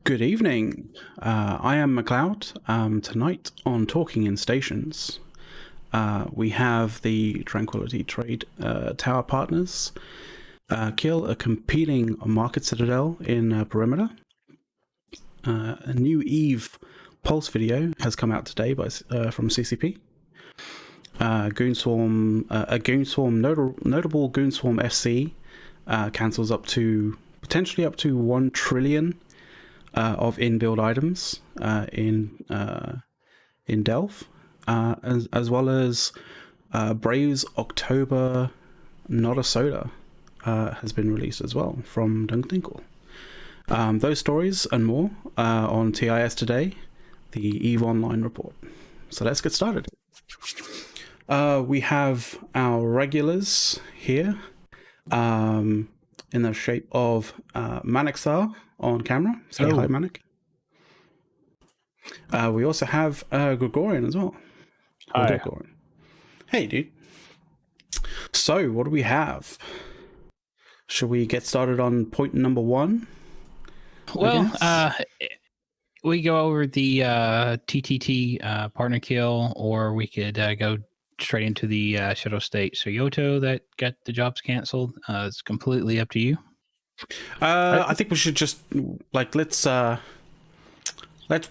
Good evening. I am McLeod. Tonight on Talking in Stations, we have the Tranquility Trade Tower Partners kill a competing market citadel in Perimeter. A new Eve Pulse video has come out today from CCP. Goonswarm, notable Goonswarm FC cancels potentially up to 1 trillion of in-build items in Delph, as well as Braves October Not-a-SOTA has been released as well from Dinkle. Those stories and more on TIS today, the EVE Online report. So let's get started. We have our regulars here in the shape of Manixar on camera. Say hi, Manic. We also have Gregorian as well. Hi. Gregorian. Hey, dude. So, what do we have? Should we get started on point number 1? Well, we go over the TTT partner kill, or we could go straight into the Shadow States Sotiyo that got the jobs canceled. It's completely up to you. I think we should just let's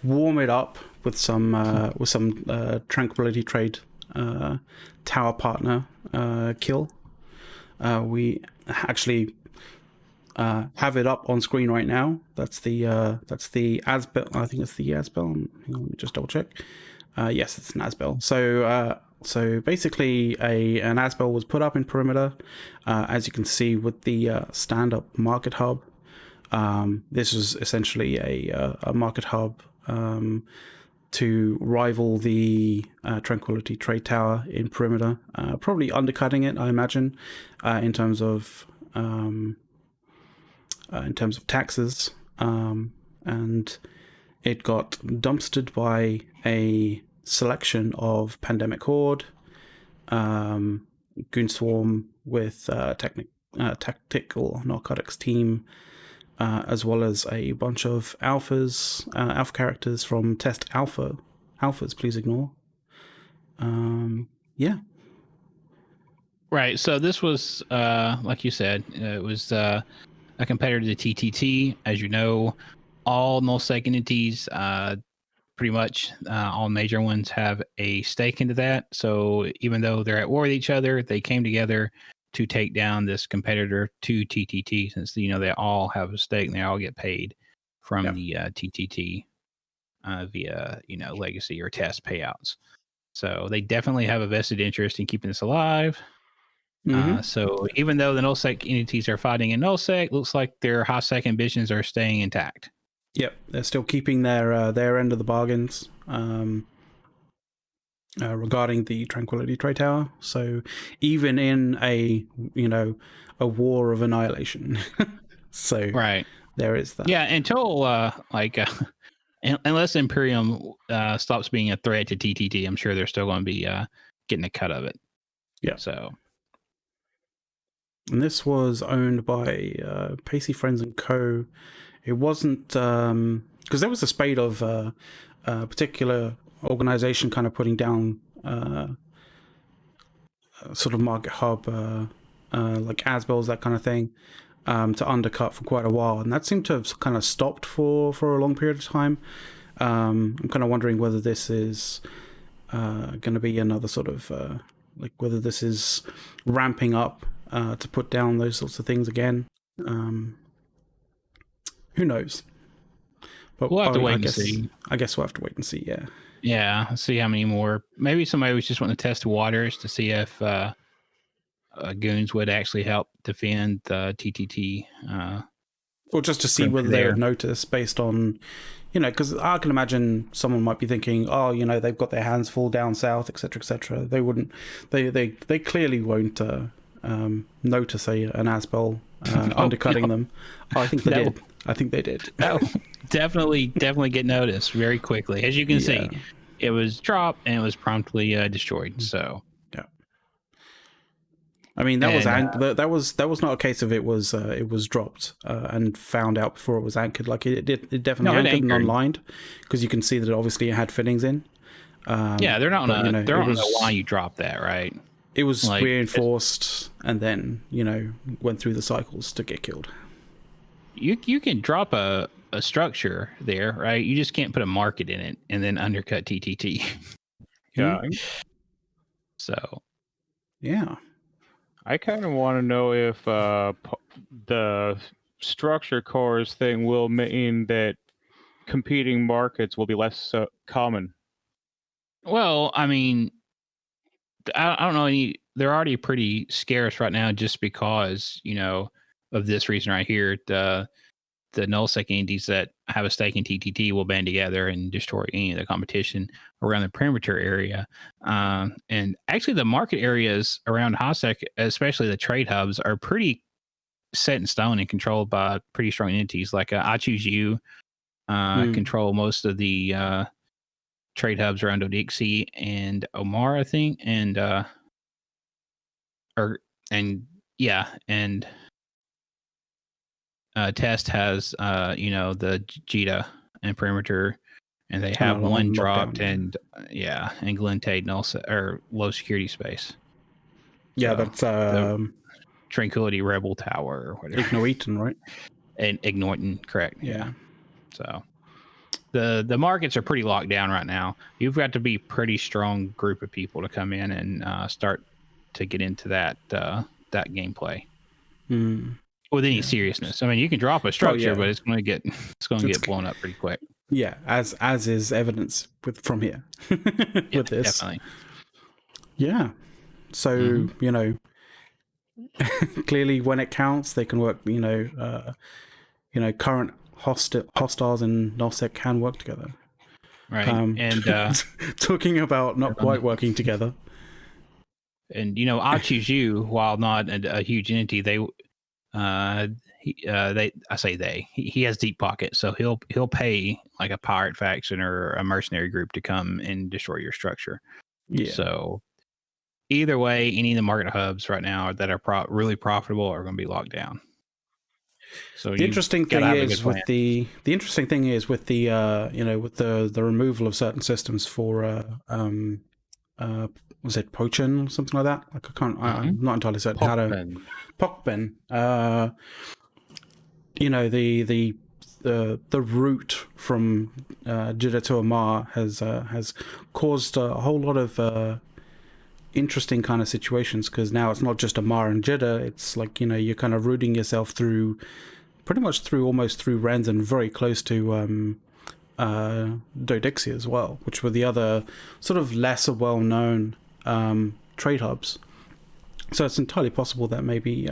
warm it up with some Tranquility Trade Tower Partner kill. We actually have it up on screen right now. That's the Asbel. I think it's the Asbel. Hang on, let me just double check. Yes, it's an Asbel. So basically, an Asbel was put up in Perimeter, as you can see with the stand-up market hub. This is essentially a market hub to rival the Tranquility Trade Tower in Perimeter, probably undercutting it, I imagine, in terms of taxes. And it got dumpstered by a selection of Pandemic Horde, Goonswarm with tactical narcotics team, as well as a bunch of alpha characters from Test Alphas, please ignore. Yeah. Right. So this was, like you said, it was a competitor to TTT. As you know, all nullsec entities, pretty much all major ones have a stake into that. So even though they're at war with each other, they came together to take down this competitor to TTT, since they all have a stake and they all get paid from the TTT via legacy or test payouts. So they definitely have a vested interest in keeping this alive. Mm-hmm. So even though the nullsec entities are fighting in nullsec, looks like their high sec ambitions are staying intact. Yep, they're still keeping their end of the bargains regarding the Tranquility Trade Tower. So even in a war of annihilation, so right, there is that. Yeah, until unless Imperium stops being a threat to TTT, I'm sure they're still going to be getting a cut of it. Yeah. So. And this was owned by Pacey Friends and Co. It wasn't because there was a spate of a particular organization kind of putting down sort of market hub like Asbels, that kind of thing, to undercut for quite a while, and that seemed to have kind of stopped for a long period of time. I'm kind of wondering whether this is going to be another sort of whether this is ramping up to put down those sorts of things again. Who knows? But we'll have to wait and see. I guess we'll have to wait and see. Yeah. Yeah. See how many more. Maybe somebody was just wanting to test the waters to see if Goons would actually help defend the TTT. Or just to see whether they would notice based on, because I can imagine someone might be thinking, oh, they've got their hands full down south, etc., etc. They wouldn't. They clearly won't notice an Asbel undercutting them. Oh, I think they did. I think they did. No, definitely get noticed very quickly. As you can see, it was dropped and it was promptly destroyed. So, yeah. I mean, that was And, that was not a case of it was dropped and found out before it was anchored. Like it definitely no, it anchored and anchored. unlined, because you can see that obviously it had fittings in. Yeah, they're not but, gonna they're it not gonna was lie you drop that, right? it was Like reinforced and then went through the cycles to get killed. you can drop a structure there, right? You just can't put a market in it and then undercut TTT. Yeah, So Yeah. I kind of want to know if the structure cores thing will mean that competing markets will be less common. well, I mean, I don't know any. They're already pretty scarce right now, just because of this reason right here. The null-sec entities that have a stake in TTT will band together and destroy any of the competition around the perimeter area. And actually, the market areas around HOSEC, especially the trade hubs, are pretty set in stone and controlled by pretty strong entities. Like I Choose You control most of the trade hubs around Odixie and Omar, I think, and Test has the Jita and perimeter, and they have one dropped, and and Glentade or low security space. Yeah, So, that's the Tranquility Rebel Tower or whatever. Ignoiton, right? And Ignoiton, correct. Yeah. So the markets are pretty locked down right now. You've got to be pretty strong group of people to come in and start to get into that gameplay. With any seriousness. I mean, you can drop a structure, but it's going to get blown up pretty quick. Yeah, as is evidence from here with this. Definitely. Yeah. So clearly, when it counts, they can work. Current hostiles and nullsec can work together. Right. And talking about not quite working together. And I Choose You, while not a huge entity, he has deep pockets, so he'll pay like a pirate faction or a mercenary group to come and destroy your structure. Yeah. So either way, any of the market hubs right now that are really profitable are going to be locked down. So the interesting thing is with the removal of certain systems for was it Pochin or something like that? Like I'm not entirely certain how to Pokben. The route from Jeddah to Amar has caused a whole lot of interesting kind of situations, because now it's not just Amar and Jeddah. It's like you're kind of routing yourself through almost through Rennes and very close to Dodixia as well, which were the other sort of lesser well-known trade hubs. So it's entirely possible that maybe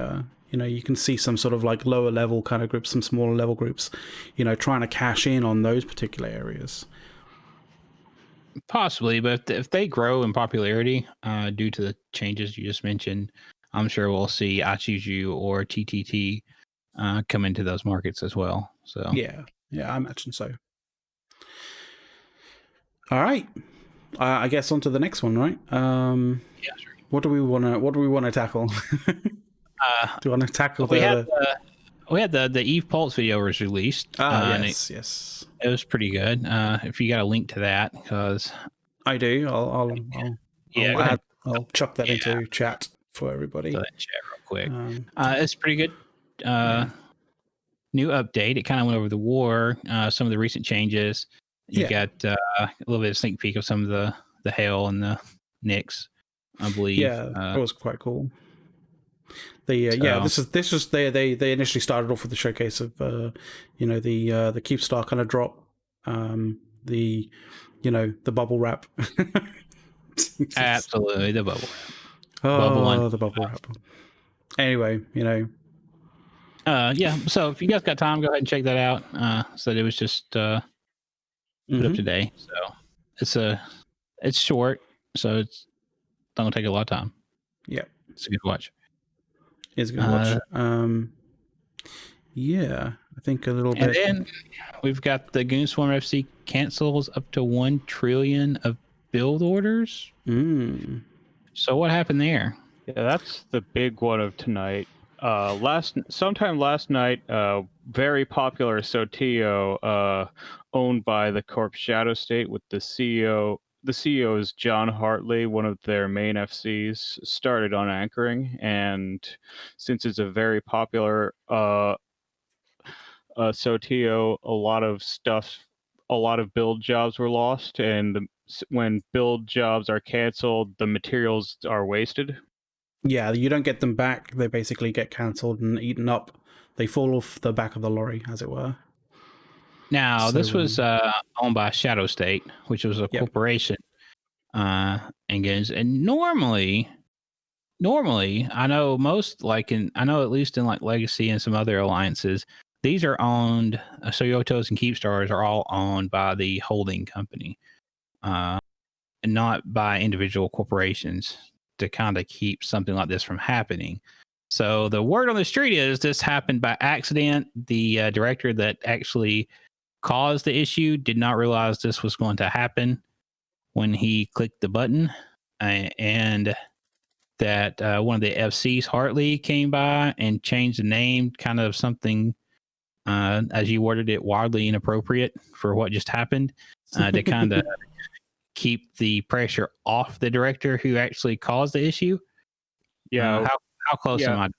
you can see some sort of like lower level kind of groups, some smaller level groups, trying to cash in on those particular areas. Possibly, but if they grow in popularity due to the changes you just mentioned, I'm sure we'll see I Choose You or TTT come into those markets as well. So yeah, I imagine so. All right, I guess on to the next one, right? Yeah, sure. What do we want to tackle? Do you want to tackle we had the Eve Pulse video was released. Yes. It was pretty good. If you got a link to that, because I do, I'll chuck that into chat for everybody. So chat real quick. It's pretty good. New update. It kind of went over the war, some of the recent changes. You got a little bit of sneak peek of some of the hail and the Knicks, I believe. Yeah, that was quite cool. This was they initially started off with the showcase of the Keepstar kind of drop, the bubble wrap. Absolutely, the bubble wrap. The bubble wrap. Anyway, so if you guys got time, go ahead and check that out. So it was just put up today. So it's short, so it's not gonna take a lot of time. Yeah, it's a good watch. It's a good watch. I think a little bit. And then we've got the Goonswarm FC cancels up to 1 trillion of build orders. So what happened there? Yeah, that's the big one of tonight. Sometime last night, very popular Sotiyo, owned by the corp Shadow State, with the CEO. The CEO is John Hartley, one of their main FCs, started on anchoring, and since it's a very popular Sotiyo, a lot of build jobs were lost, and when build jobs are canceled, the materials are wasted. Yeah, you don't get them back. They basically get cancelled and eaten up. They fall off the back of the lorry, as it were. Now, So, this was owned by Shadow State, which was a Yep. corporation. And Goons, and normally, I know I know at least in like Legacy and some other alliances, these are owned. Soyotos and Keepstars are all owned by the holding company, and not by individual corporations to kind of keep something like this from happening. So the word on the street is this happened by accident. The director that actually caused the issue did not realize this was going to happen when he clicked the button, and that one of the FCs, Hartley, came by and changed the name, kind of something, as you worded it, wildly inappropriate for what just happened, to kind of keep the pressure off the director who actually caused the issue. Yeah, how close am I to that?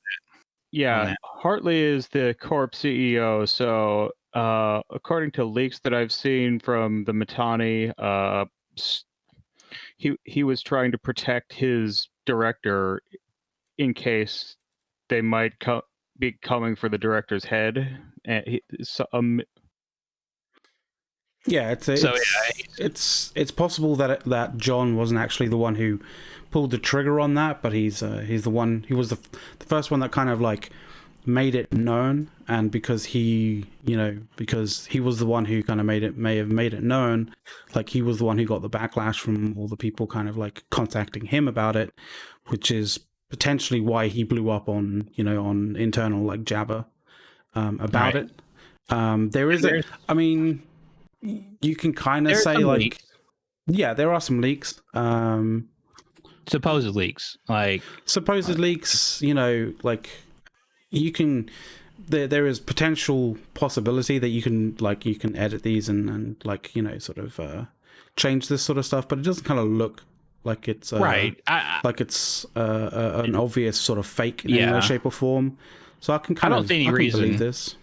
yeah. Hartley is the corp CEO. So, according to leaks that I've seen from the Mittani, he was trying to protect his director in case they might be coming for the director's head. And it's possible that John wasn't actually the one who pulled the trigger on that, but he's the one. He was the first one that kind of like made it known, and because he was the one who kind of may have made it known, like he was the one who got the backlash from all the people kind of like contacting him about it, which is potentially why he blew up on on internal like Jabber about it. I mean, you can kind of say like leaks. Yeah, there are some leaks. Supposed leaks, like like you can. There is potential possibility that you can edit these and like sort of change this sort of stuff, but it doesn't kind of look like it's right. Like it's an obvious sort of fake in any way, shape, or form. So I can kind of see any reason believe this.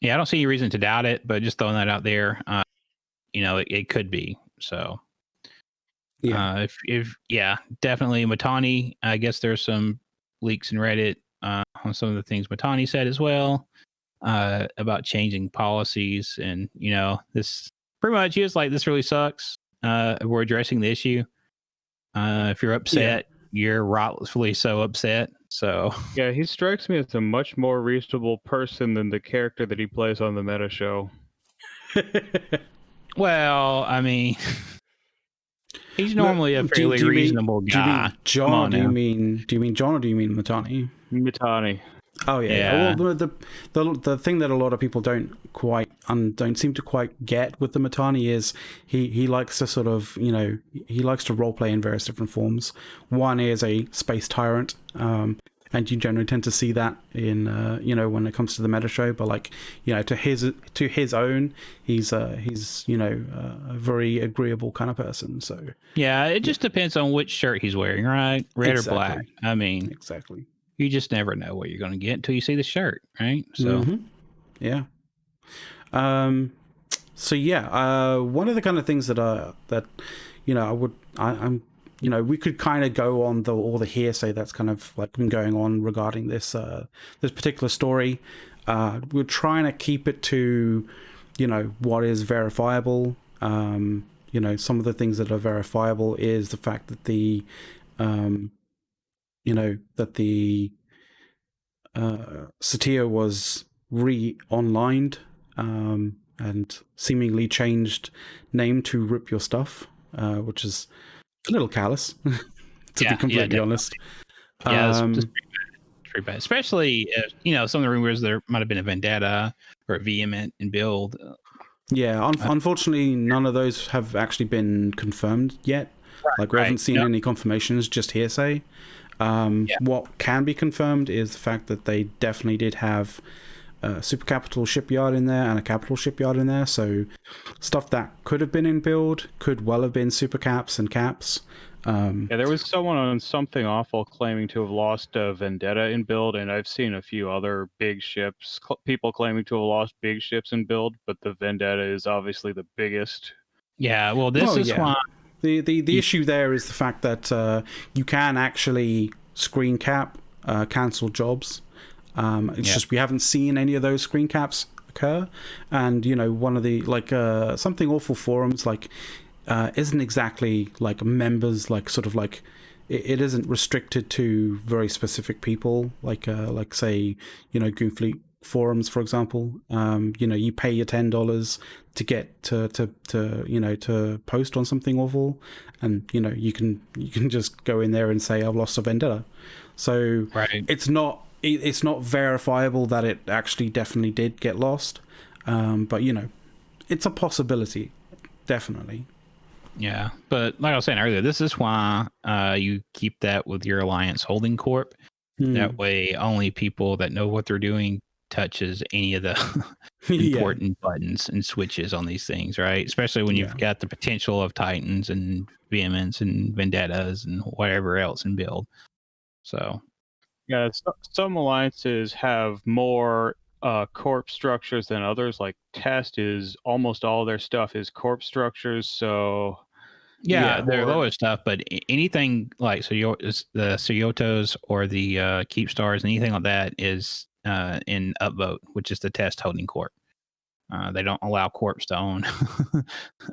Yeah, I don't see any reason to doubt it, but just throwing that out there, it could be. So, Yeah, definitely Mittani. I guess there's some leaks in Reddit on some of the things Mittani said as well about changing policies, and this pretty much is like, this really sucks. We're addressing the issue. If you're upset, you're rightfully so upset. So yeah, he strikes me as a much more reasonable person than the character that he plays on the meta show. Well, I mean, he's normally a fairly reasonable guy. Do you mean John? Do you mean John, or do you mean Mittani? Mittani. Oh yeah. Well, the thing that a lot of people don't seem to quite get with the Mittani is he likes to sort of he likes to role play in various different forms. One is a space tyrant, and you generally tend to see that in when it comes to the meta show. But like to his own, he's a very agreeable kind of person. So yeah, it just depends on which shirt he's wearing, right? Red or black. I mean, exactly. You just never know what you're going to get until you see the shirt, right? So, yeah. So yeah, one of the kind of things that we could kind of go on all the hearsay that's kind of like been going on regarding this particular story. We're trying to keep it to what is verifiable. Some of the things that are verifiable is the fact that the Sotiyo was re-onlined and seemingly changed name to Rip Your Stuff, which is a little callous, to be completely honest. Yeah, it's pretty bad. Especially if, some of the rumors there might have been a vendetta or a vehement in build. Yeah, unfortunately, none of those have actually been confirmed yet. We haven't seen any confirmations, just hearsay. What can be confirmed is the fact that they definitely did have a supercapital shipyard in there and a capital shipyard in there. So stuff that could have been in build could well have been supercaps and caps. There was someone on Something Awful claiming to have lost a Vendetta in build, and I've seen a few other big ships, people claiming to have lost big ships in build, but the Vendetta is obviously the biggest. Yeah, well, this is why... The issue there is the fact that you can actually screen cap cancel jobs. It's just we haven't seen any of those screen caps occur. And, you know, one of the, like, Something Awful forums, like, isn't exactly, like, members, like, sort of, like, it isn't restricted to very specific people, like say, you know, Goonfleet forums, for example. You know, you pay your $10 to get to you know, to post on Something Awful, and, you know, you can just go in there and say I've lost a Vendetta. So it's not verifiable that it actually definitely did get lost, but, you know, it's a possibility, definitely. Yeah, but like I was saying earlier, this is why you keep that with your Alliance holding corp. That way, only people that know what they're doing touches any of the important buttons and switches on these things, right? Especially when you've got the potential of Titans and Vehemence and Vendettas and whatever else in build. So, yeah, some alliances have more corp structures than others. Like Test is almost all their stuff is corp structures. So they're lower stuff, but anything like the Soyotos or the Keepstars, anything like that is in Upvote, which is the Test holding corp. They don't allow corps to own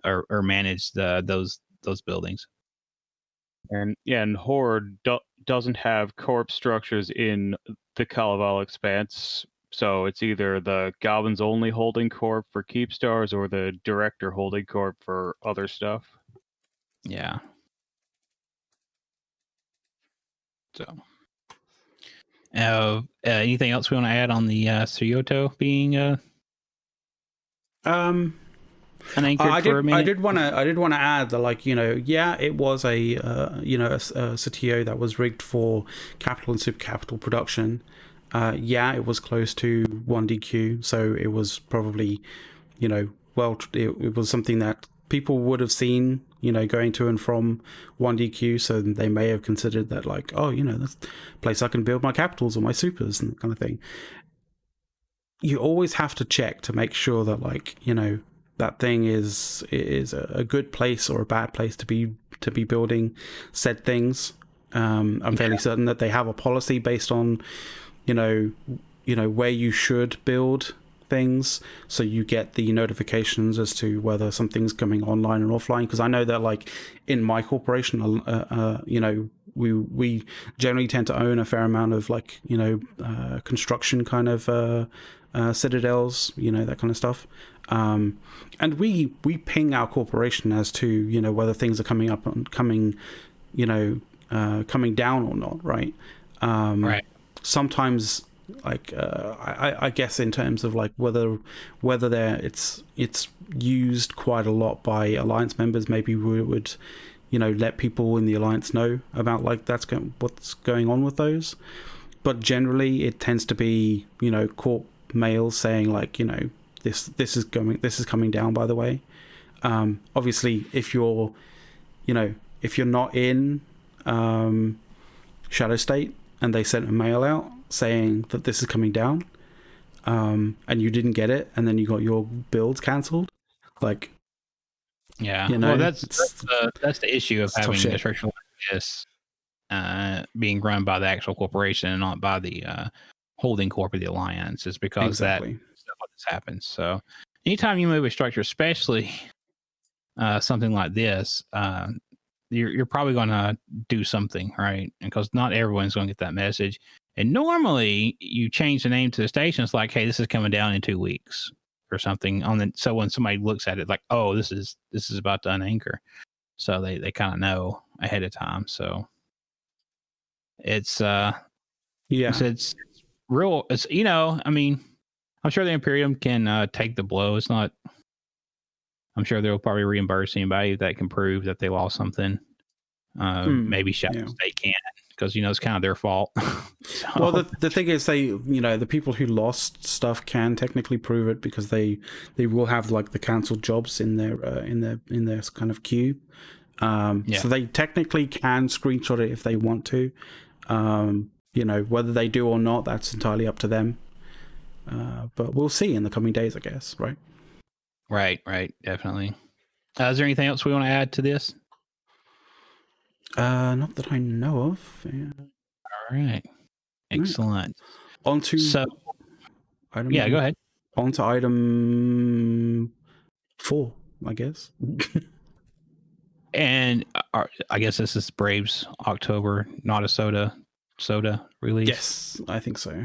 or manage those buildings. And Horde doesn't have corp structures in the Kalevala Expanse, so it's either the Goblins only holding corp for Keepstars or the Director holding corp for other stuff. Yeah. So, anything else we want to add on the Soyoto being unanchored for a minute? I did want to add that, like, you know, yeah, it was a you know, a Sotiyo that was rigged for capital and supercapital production. Yeah, it was close to 1DQ, so it was probably, you know, it was something that people would have seen, you know, going to and from 1DQ, so they may have considered that, like, oh, you know, that's a place I can build my capitals or my supers and that kind of thing. You always have to check to make sure that, like, you know, that thing is a good place or a bad place to be building said things. I'm fairly certain that they have a policy based on, you know, where you should build things, so you get the notifications as to whether something's coming online and offline. Because I know that, like, in my corporation, you know, we generally tend to own a fair amount of, like, you know, construction kind of citadels, you know, that kind of stuff. And we ping our corporation as to, you know, whether things are coming up and coming down or not, right? Right. Sometimes, like, I guess in terms of, like, whether it's used quite a lot by Alliance members, maybe we would, you know, let people in the Alliance know about, like, what's going on with those. But generally, it tends to be, you know, corp mails saying, like, you know, this is coming down, by the way. Obviously, if you're not in Shadow State and they sent a mail out saying that this is coming down, and you didn't get it, and then you got your builds cancelled, like, yeah, you know, well, that's the issue of having a structure like this being run by the actual corporation and not by the holding corp of the Alliance, is because that stuff like this happens. So anytime you move a structure, especially something like this, you're probably going to do something, right? Because not everyone's going to get that message. And normally you change the name to the station. It's like, hey, this is coming down in 2 weeks or something. So when somebody looks at it, like, oh, this is about to unanchor. So they kind of know ahead of time. So it's it's real. It's, you know, I mean, I'm sure the Imperium can take the blow. It's not. I'm sure they'll probably reimburse anybody that can prove that they lost something. Maybe Shadow State can, because it's kind of their fault. So, Well, the thing is, the people who lost stuff can technically prove it because they will have like the cancelled jobs in their kind of queue. So they technically can screenshot it if they want to. Whether they do or not, that's entirely up to them. But we'll see in the coming days, I guess. Right. Right, definitely. Is there anything else we want to add to this? Not that I know of. Yeah. All right. Excellent. On to item. Yeah, go ahead. On to item 4, I guess. And I guess this is Braves October Not-a-SOTA release. Yes, I think so.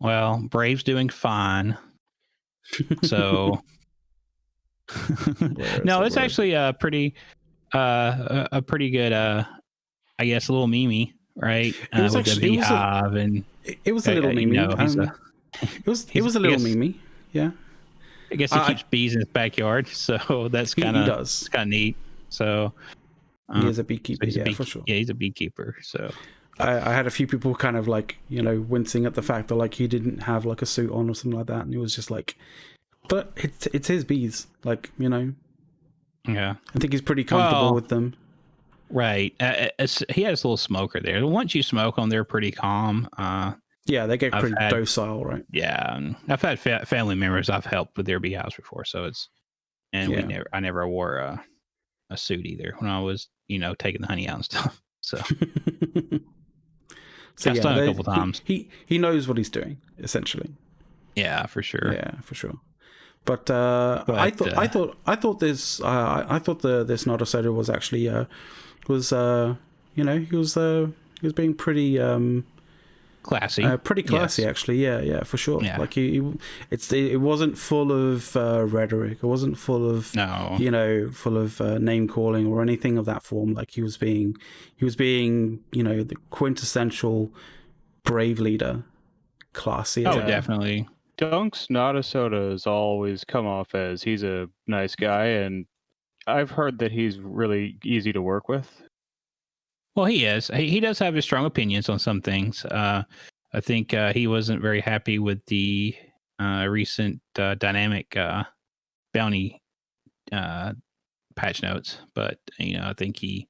Well, Braves doing fine. So no, it's actually a pretty good I guess a little memey, right? It was with actually the beehive it was a little memey. It was a little memey. Yeah. I guess he keeps bees in his backyard, so that's kind of it's kind of neat. So he is a beekeeper, for sure. Yeah, he's a beekeeper. So I had a few people kind of like wincing at the fact that like he didn't have like a suit on or something like that, and it was just like, but it's his bees, like Yeah, I think he's pretty comfortable with them. Right. He has a little smoker there. Once you smoke them, they're pretty calm. Yeah, they get pretty docile, right? Yeah, I've had family members I've helped with their beehives before, so I never wore a suit either when I was taking the honey out and stuff. So, I've done a couple times. He knows what he's doing, essentially. Yeah, for sure. Yeah, for sure. But I thought this Not-a-SOTA was actually he was being pretty classy. Pretty classy, yes. Actually. Yeah, for sure. Yeah. Like it wasn't full of rhetoric. It wasn't full of name calling or anything of that form. Like he was being the quintessential brave leader, classy. Oh, definitely. Dunk's Not-a-SOTA has always come off as he's a nice guy, and I've heard that he's really easy to work with. Well, he is. He does have his strong opinions on some things. I think he wasn't very happy with the recent dynamic bounty patch notes, but I think he.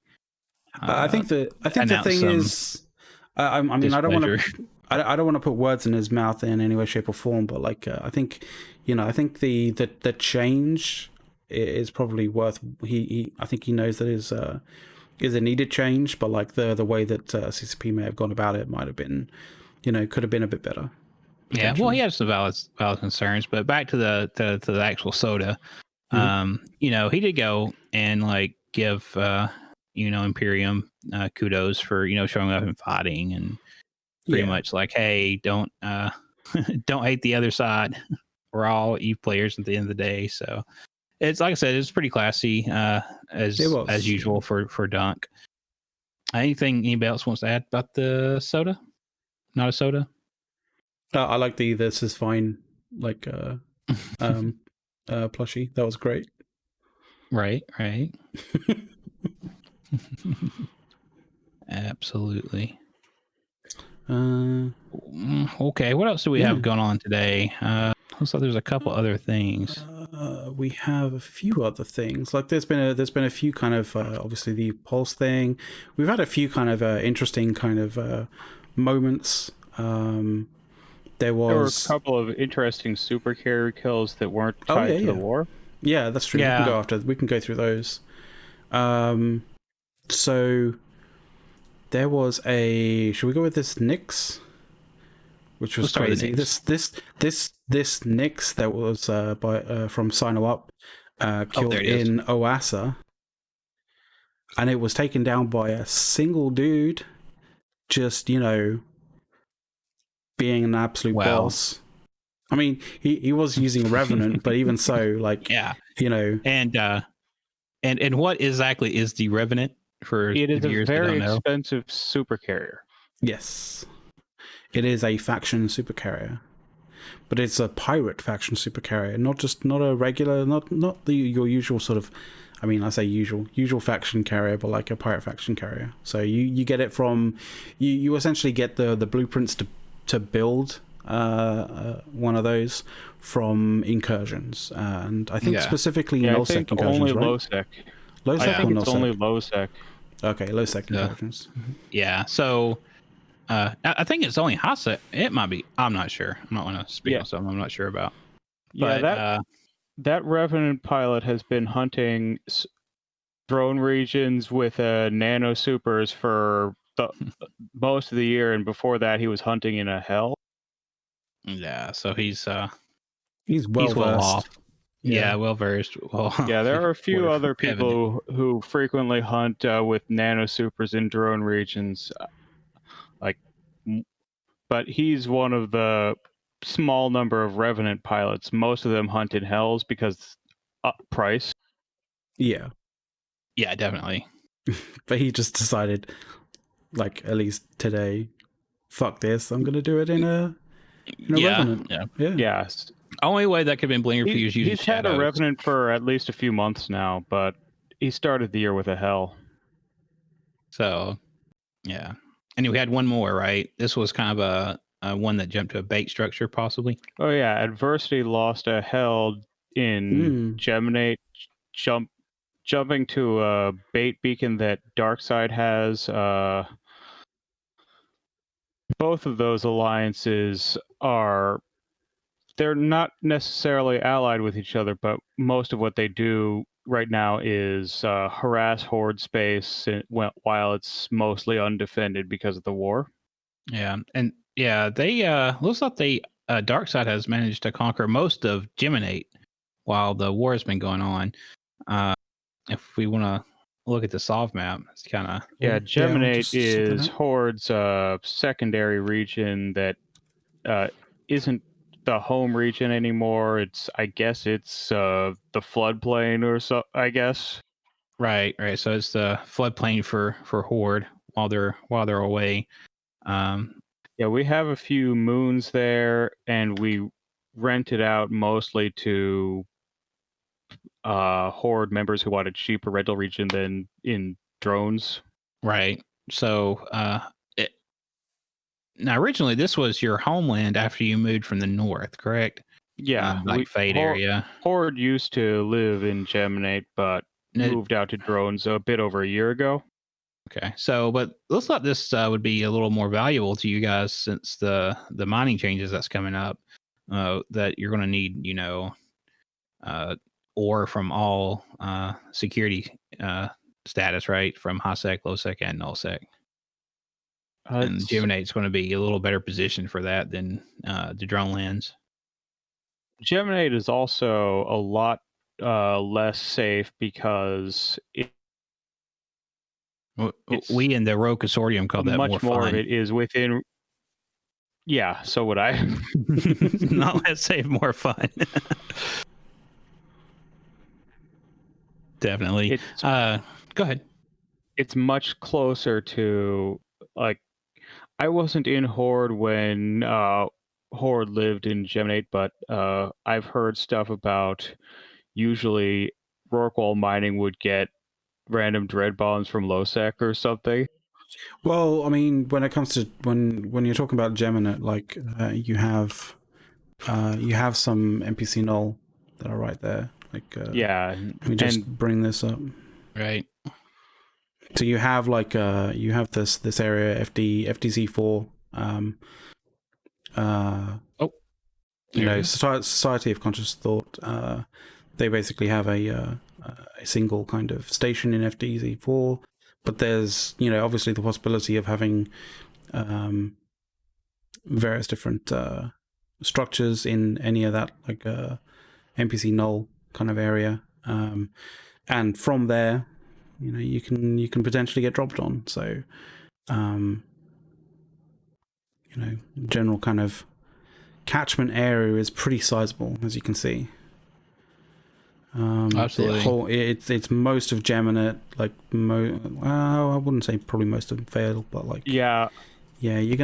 I think the thing is, I mean, I don't want to put words in his mouth in any way, shape, or form, but like I think the change is probably worth. I think he knows that is a needed change, but like the way that CCP may have gone about it might have been, could have been a bit better. Yeah, well, he has some valid concerns, but back to the actual SOTA, he did go and like give Imperium kudos for showing up and fighting and pretty much like, hey, don't hate the other side. We're all Eve players at the end of the day. So it's like I said, it's pretty classy as usual for Dunk. Anybody else wants to add about the SOTA? Not-a-SOTA? I like the "this is fine" like plushie. That was great. Right. Absolutely. Okay, what else do we have going on today? Looks like there's a couple other things. We have a few other things. Like there's been a few kind of obviously the Pulse thing. We've had a few kind of interesting kind of moments. There were a couple of interesting supercarrier kills that weren't tied to the war. Yeah, that's true. Yeah. We can go through those. So there was should we go with this Nyx? Which was crazy. This Nyx that was from Sino Up killed in Oasa, and it was taken down by a single dude, just being an absolute boss. I mean, he was using a Revenant, but even so, like and what exactly is the Revenant? It is a very expensive supercarrier. Yes. It is a faction supercarrier, but it's a pirate faction supercarrier, not a regular, not your usual sort of, I mean, I say usual faction carrier, but like a pirate faction carrier. So you get it from, you essentially get the blueprints to build one of those from incursions, and I think specifically null-sec incursions, only right? low-sec. Low-sec I or think it's null-sec? only low-sec. Okay, low-sec incursions. Yeah, so I think it's only high sec. It might be. I'm not sure. I'm not going to speak on something I'm not sure about. Yeah, But, that Revenant pilot has been hunting drone regions with nano supers for most of the year, and before that, he was hunting in a hell. yeah, so he's well well versed. off. Yeah, well versed. Well, yeah, there are a few other people who frequently hunt with nano supers in drone regions, but he's one of the small number of Revenant pilots. Most of them hunt in hells because price. Yeah, definitely. but he just decided, like, at least today, fuck this, I'm gonna do it in a Revenant. Yeah. Only way that could have been blinger for you is using He's had a shadows. Revenant for at least a few months now, but he started the year with a hell. So, yeah. And we had one more, right? This was kind of a one that jumped to a bait structure, possibly. Oh yeah, Adversity lost a hell in Geminate, jumping to a bait beacon that Darkside has. Both of those alliances they're not necessarily allied with each other, but most of what they do right now is harass Horde space while it's mostly undefended because of the war. Yeah, and they looks like Darkside has managed to conquer most of Geminate while the war has been going on. If we want to look at the Sov map, it's kind of Geminate is Horde's secondary region that isn't the home region anymore. I guess it's the floodplain or so. I guess. Right. So it's the floodplain for Horde while they're away. Yeah, we have a few moons there, and we rent it out mostly to Horde members who wanted cheaper rental region than in drones. Right. So now originally this was your homeland after you moved from the north, correct? Yeah, like Fade area. Horde used to live in Geminate, but moved out to drones a bit over a year ago. Okay, so but looks like this would be a little more valuable to you guys since the mining changes that's coming up. That you're going to need, ore from all security status, right? From high sec, low sec, and null sec. And Geminate's going to be a little better position for that than the drone lands. Geminate is also a lot less safe because we in the Rogue Consortium call that much more fun. of it is within. Yeah, so would I. Not less safe, more fun. Definitely. Go ahead. It's much closer to, like, I wasn't in Horde when Horde lived in Geminate, but I've heard stuff about usually Rorqual mining would get random dread bombs from Losec or something. Well, I mean, when it comes to when you're talking about Geminate, like you have some NPC null that are right there. Like yeah, let me just bring this up. Right. So you have like you have this area FDZ4. Society of Conscious Thought. They basically have a single kind of station in FDZ4. But there's, obviously the possibility of having various different structures in any of that, like NPC null kind of area, and from there, you can potentially get dropped on. So, general kind of catchment area is pretty sizable, as you can see. Absolutely. It's most of Geminate, like I wouldn't say probably most of Vale, but like yeah, you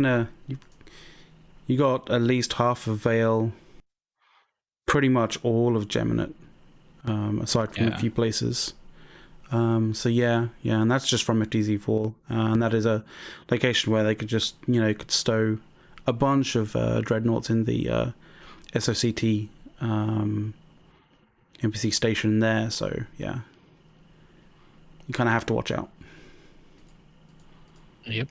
got at least half of Vale, pretty much all of Geminate, aside from a few places. So yeah, and that's just from FTZ4, and that is a location where they could just, could stow a bunch of dreadnoughts in the SOCT NPC station there. So yeah, you kind of have to watch out. Yep,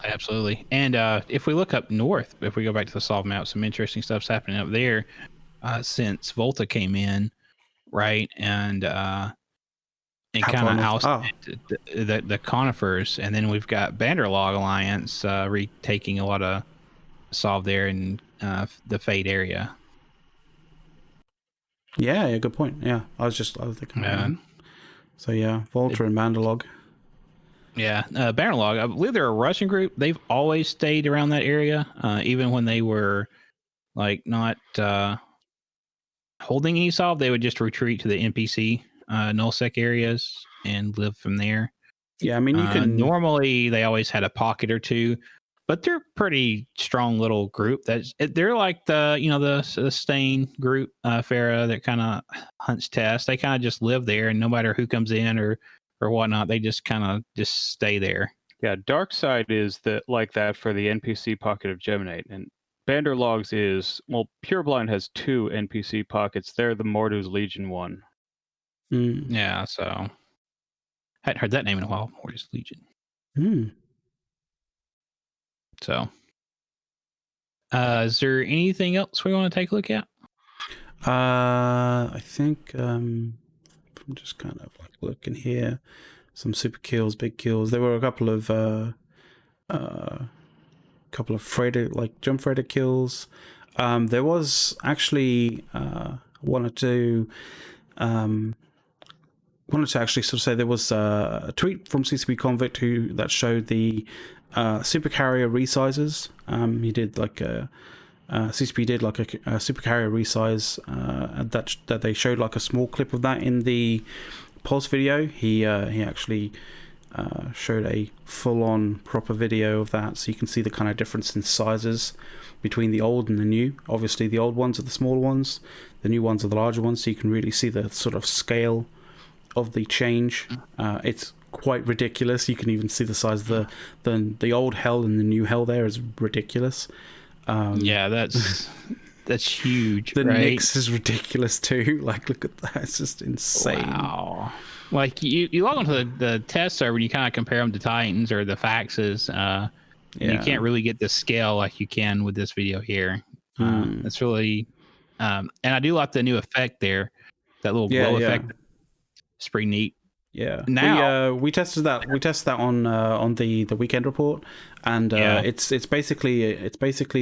absolutely. And if we look up north, if we go back to the solve map, some interesting stuff's happening up there since Volta came in, right? And kind of ousted the conifers, and then we've got Banderlog Alliance retaking a lot of solve there in the Fade area. Yeah, good point. Yeah, I was thinking about that. So yeah, Volta and Banderlog. Yeah, Bannerlog, I believe they're a Russian group. They've always stayed around that area, even when they were like not holding any solve. They would just retreat to the NPC nullsec areas and live from there. Yeah, I mean, you can normally they always had a pocket or two, but they're pretty strong little group. They're like the Stain group, Farah, that kind of hunts tests. They kind of just live there, and no matter who comes in or whatnot, they just kind of just stay there. Yeah, Dark Side is like that for the NPC pocket of Geminate, and Banderlogs is, well, Pureblind has 2 NPC pockets. They're the Mordu's Legion one. Yeah, so hadn't heard that name in a while. Mordu's Legion. So, is there anything else we want to take a look at? I think I'm just kind of like looking here. Some super kills, big kills. There were a couple of freighter, like jump freighter kills. There was actually wanted to actually sort of say there was a tweet from CCP Convict that showed the supercarrier resizes. He did like CCP did like a supercarrier resize that they showed like a small clip of that in the Pulse video. He actually showed a full-on proper video of that, so you can see the kind of difference in sizes between the old and the new. Obviously the old ones are the smaller ones, the new ones are the larger ones, so you can really see the sort of scale of the change. It's quite ridiculous. You can even see the size of the old hell and the new hell there is ridiculous. Yeah, that's huge. The right? Nyx is ridiculous too. Like, look at that. It's just insane. Wow. Like, you log onto the test server and you kind of compare them to Titans or the Faxes. You can't really get the scale like you can with this video here. It's really... and I do like the new effect there. That little glow effect. It's pretty neat. Yeah. Now we tested that. We tested that on the weekend report, and it's basically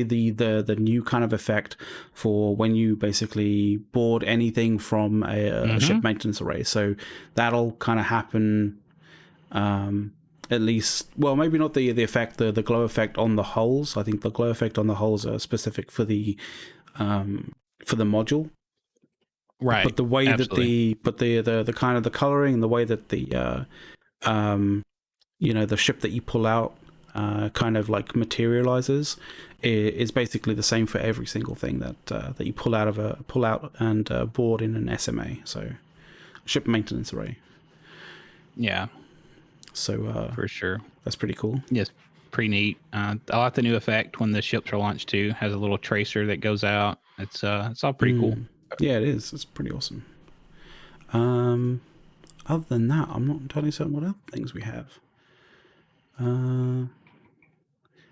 the new kind of effect for when you basically board anything from a ship maintenance array. So that'll kind of happen. At least, well, maybe not the effect, the glow effect on the hulls. I think the glow effect on the hulls are specific for the module. Right. But the way absolutely. that the kind of the coloring and the way that the the ship that you pull out kind of like materializes is basically the same for every single thing that you pull out and board in an SMA. So ship maintenance array. Yeah. So for sure, that's pretty cool. Yes, pretty neat. I like the new effect when the ships are launched too. Has a little tracer that goes out. It's all pretty cool. Yeah, it is. It's pretty awesome. Other than that, I'm not entirely certain what other things we have. Do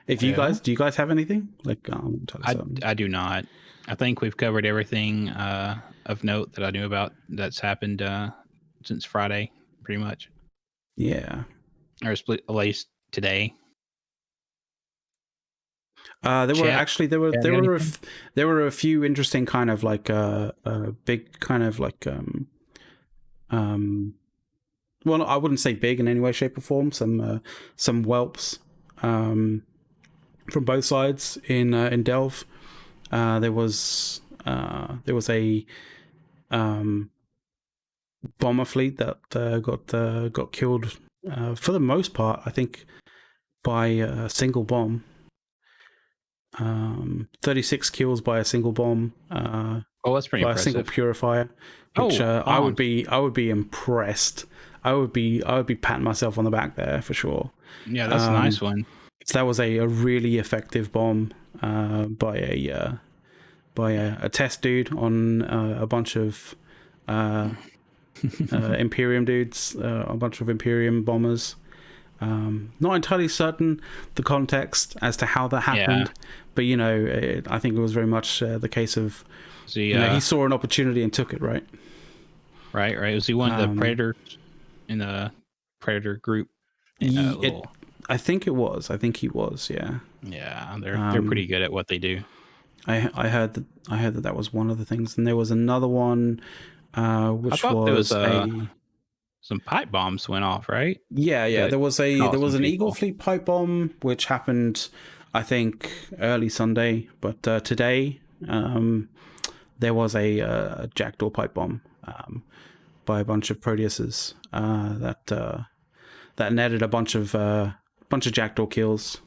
you guys have anything? Like, I do not. I think we've covered everything of note that I knew about that's happened since Friday, pretty much. Yeah. Or at least today. There were a few interesting kind of like big kind of like well, I wouldn't say big in any way, shape, or form. Some whelps from both sides in Delve. There was a bomber fleet that got killed for the most part, I think, by a single bomb. 36 kills by a single bomb. Oh, that's pretty by impressive. a single purifier, which I would be impressed. I would be patting myself on the back there for sure. Yeah, that's a nice one. So that was a really effective bomb by a test dude on a bunch of Imperium dudes, a bunch of Imperium bombers. Not entirely certain the context as to how that happened, but I think it was very much the case of he saw an opportunity and took it. Right. Was he one of the predators in the predator group? I think it was. I think he was. Yeah. Yeah, they're pretty good at what they do. I heard that was one of the things, and there was another one, which was some pipe bombs went off, right? Yeah. There was an Eagle Fleet pipe bomb which happened, I think, early Sunday, but today there was a jackdaw pipe bomb by a bunch of Proteuses that netted a bunch of jackdaw kills.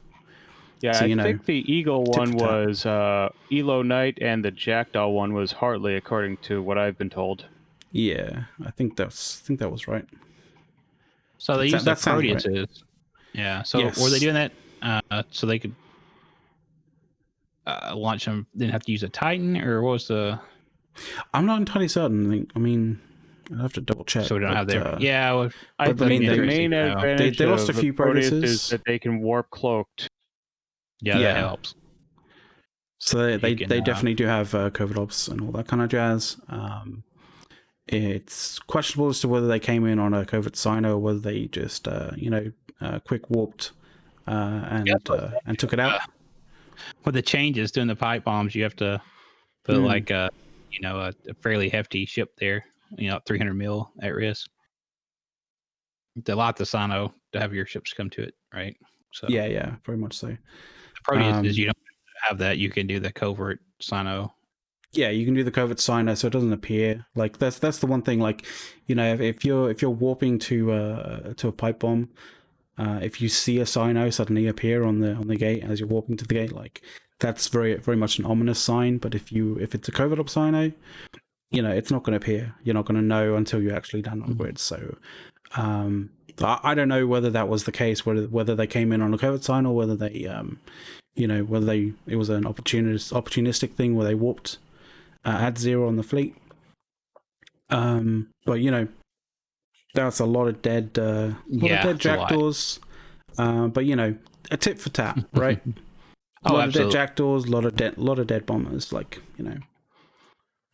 Yeah, so, I think the Eagle one was Elo Knight, and the Jackdaw one was Hartley, according to what I've been told. Yeah, I think that was right. So they used the Proteuses. Right. Yeah. So were they doing that so they could launch them? Didn't have to use a Titan, or what was the? I'm not entirely certain. I mean, I'll have to double check. So we don't have their. Well, I think the main advantage they lost a few Proteuses is that they can warp cloaked. Yeah, that helps. So they definitely do have covert ops and all that kind of jazz. It's questionable as to whether they came in on a covert Sino or whether they just quick warped and took it out. With the changes doing the pipe bombs, you have to put a fairly hefty ship there, 300 mil at risk. It's a lot to Sino to have your ships come to it, right? So yeah, very much so. The Proteus is you don't have that. You can do the covert Sino. Yeah, you can do the covert Sino so it doesn't appear. Like that's the one thing. Like, if you're warping to a pipe bomb, if you see a Sino suddenly appear on the gate as you're warping to the gate, like that's very very much an ominous sign. But if it's a covert op Sino, it's not going to appear. You're not going to know until you actually land on grid. So I don't know whether that was the case, whether they came in on a covert Sino or whether they it was an opportunistic thing where they warped at 0 on the fleet. But that's a lot of dead dead jackdaws. But a tit for tat, right? A lot of dead jackdaws, a lot of dead bombers, like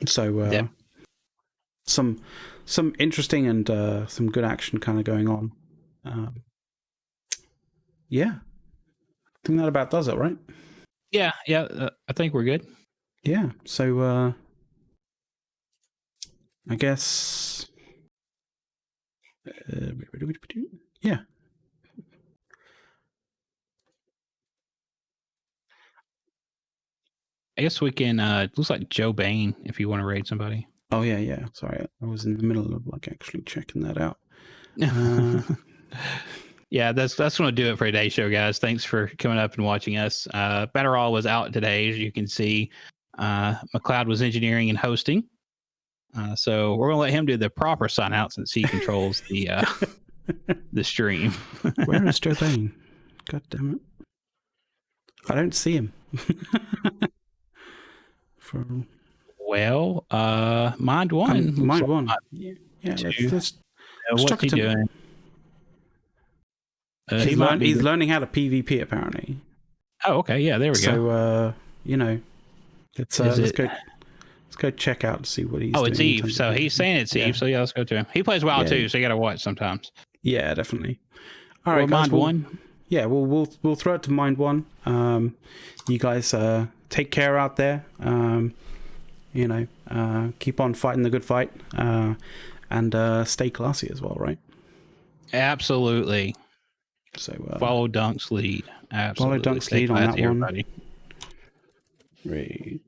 so some interesting and some good action kind of going on. Yeah, I think that about does it, right? Yeah. I think we're good. Yeah, so I guess yeah. I guess we can it looks like Joe Bain if you want to raid somebody. Oh yeah. Sorry, I was in the middle of actually checking that out. Yeah, that's going to do it for today's show, guys. Thanks for coming up and watching us. Betterall was out today, as you can see. McLeod was engineering and hosting. So we're going to let him do the proper sign out since he controls the the stream. Where is Joe Bain? God damn it. I don't see him. Mind one. Mind one. Yeah, let's what's he doing? He's learning how to PvP apparently. Oh, okay. Yeah, there we go. So, let's go check out and see what he's doing. Oh, it's Eve. So he's saying it's Eve. So yeah, let's go to him. He plays WoW too, so you got to watch sometimes. Yeah, definitely. All right, guys, Mind one. Yeah, we'll throw it to Mind one. You guys take care out there. Keep on fighting the good fight, and stay classy as well, right? Absolutely. So follow Dunk's lead. Absolutely. Follow Dunk's lead on that one. Everybody. Right.